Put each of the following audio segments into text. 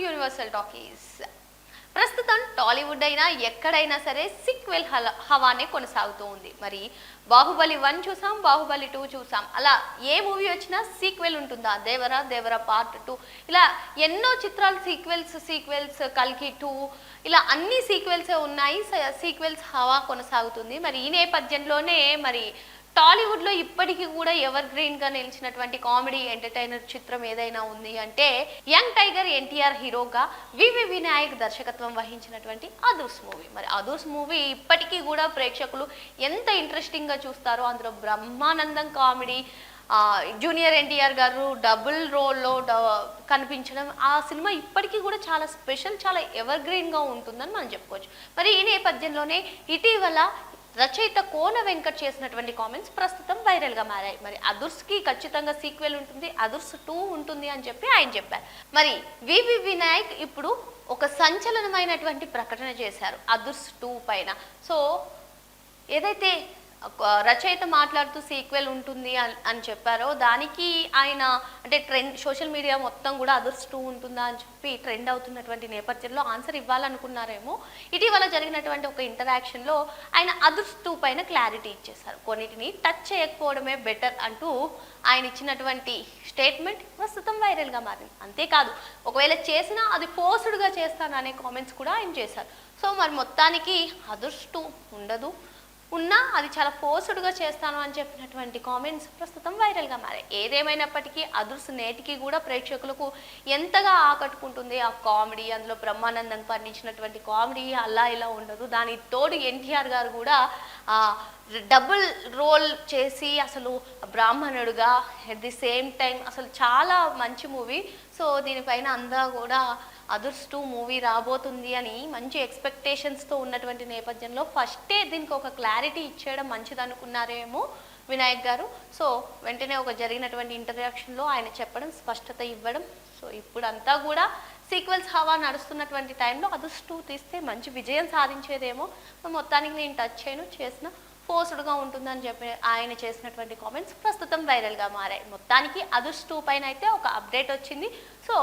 Universal talkies. ప్రస్తుతం టాలీవుడ్ అయినా ఎక్కడైనా సరే సీక్వెల్ హవానే కొనసాగుతూ ఉంది. మరి బాహుబలి 1 చూసాం, బాహుబలి 2 చూసాం. అలా ఏ మూవీ వచ్చినా సీక్వెల్ ఉంటుందా? దేవర పార్ట్ 2 ఇలా ఎన్నో చిత్రాలు సీక్వెల్స్ కల్కి 2 ఇలా అన్ని సీక్వెల్సే ఉన్నాయి. సీక్వెల్స్ హవా కొనసాగుతుంది. మరి ఈ నేపథ్యంలోనే మరి టాలీవుడ్లో ఇప్పటికీ కూడా ఎవర్ గ్రీన్ గా నిలిచినటువంటి కామెడీ ఎంటర్టైనర్ చిత్రం ఏదైనా ఉంది అంటే యంగ్ టైగర్ ఎన్టీఆర్ హీరోగా వివి వినాయక్ దర్శకత్వం వహించినటువంటి అదుర్స్ మూవీ. మరి అదుర్స్ మూవీ ఇప్పటికీ కూడా ప్రేక్షకులు ఎంత ఇంట్రెస్టింగ్ గా చూస్తారో, అందులో బ్రహ్మానందం కామెడీ, జూనియర్ ఎన్టీఆర్ గారు డబుల్ రోల్లో కనిపించడం, ఆ సినిమా ఇప్పటికీ కూడా చాలా స్పెషల్, చాలా ఎవర్ గ్రీన్ గా ఉంటుందని మనం చెప్పుకోవచ్చు. మరి ఈ నేపథ్యంలోనే ఇటీవల రచయిత కోన వెంకట్ చేసినటువంటి కామెంట్స్ ప్రస్తుతం వైరల్ గా మారాయి. మరి అదుర్స్ కి ఖచ్చితంగా సీక్వెల్ ఉంటుంది, అదుర్స్ 2 ఉంటుంది అని చెప్పి ఆయన చెప్పారు. మరి వివి వినాయక్ ఇప్పుడు ఒక సంచలనమైనటువంటి ప్రకటన చేశారు అదుర్స్ 2 పైన. సో ఏదైతే రచయిత మాట్లాడుతూ సీక్వెల్ ఉంటుంది అని చెప్పారో దానికి ఆయన అంటే ట్రెండ్ సోషల్ మీడియా మొత్తం కూడా అదుర్స్ 2 ఉంటుందా అని చెప్పి ట్రెండ్ అవుతున్నటువంటి నేపథ్యంలో ఆన్సర్ ఇవ్వాలనుకున్నారేమో. ఇటీవల జరిగినటువంటి ఒక ఇంటరాక్షన్లో ఆయన అదుర్స్ 2 పైన క్లారిటీ ఇచ్చేశారు. కొన్నిటిని టచ్ చేయకపోవడమే బెటర్ అంటూ ఆయన ఇచ్చినటువంటి స్టేట్మెంట్ ప్రస్తుతం వైరల్గా మారింది. అంతేకాదు, ఒకవేళ చేసినా అది ఫోర్స్డ్గా చేస్తాను అనే కామెంట్స్ కూడా ఆయన చేశారు. సో మరి మొత్తానికి అదుర్స్ 2 ఉండదు, ఉన్నా అది చాలా ఫోర్స్డ్గా చేస్తాను అని చెప్పినటువంటి కామెంట్స్ ప్రస్తుతం వైరల్గా మారాయి. ఏదేమైనప్పటికీ అదుర్స్ నేటికి కూడా ప్రేక్షకులకు ఎంతగా ఆకట్టుకుంటుంది ఆ కామెడీ, అందులో బ్రహ్మానందం పండించినటువంటి కామెడీ అలా ఇలా ఉండదు. దానికి తోడు ఎన్టీఆర్ గారు కూడా డబుల్ రోల్ చేసి అసలు బ్రాహ్మణుడుగా ఎట్ ది సేమ్ టైం అసలు చాలా మంచి మూవీ. సో దీనిపైన అంతా కూడా అదుర్స్ 2 మూవీ రాబోతుంది అని మంచి ఎక్స్పెక్టేషన్స్తో ఉన్నటువంటి నేపథ్యంలో ఫస్టే దీనికి ఒక క్లారిటీ ఇచ్చేయడం మంచిది అనుకున్నారేమో వినాయక్ గారు. సో వెంటనే ఒక జరిగినటువంటి ఇంటరాక్షన్లో ఆయన చెప్పడం, స్పష్టత ఇవ్వడం. సో ఇప్పుడంతా కూడా సీక్వెల్స్ హవా నడుస్తున్నటువంటి టైంలో అదుర్స్ 2 తీస్తే మంచి విజయం సాధించేదేమో. మొత్తానికి నేను టచ్ చేయను, చేసిన ఫోర్స్డ్గా ఉంటుందని చెప్పి ఆయన చేసినటువంటి కామెంట్స్ ప్రస్తుతం వైరల్గా మారాయి. మొత్తానికి అదుర్స్ 2 పైన అయితే ఒక అప్డేట్ వచ్చింది. సో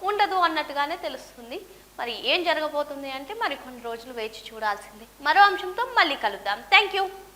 ఉండదు అన్నట్టుగానే తెలుస్తుంది. మరి ఏం జరగబోతుంది అంటే మరి కొన్ని రోజులు వేచి చూడాల్సింది. మరో అంశంతో మళ్ళీ కలుద్దాం. Thank you.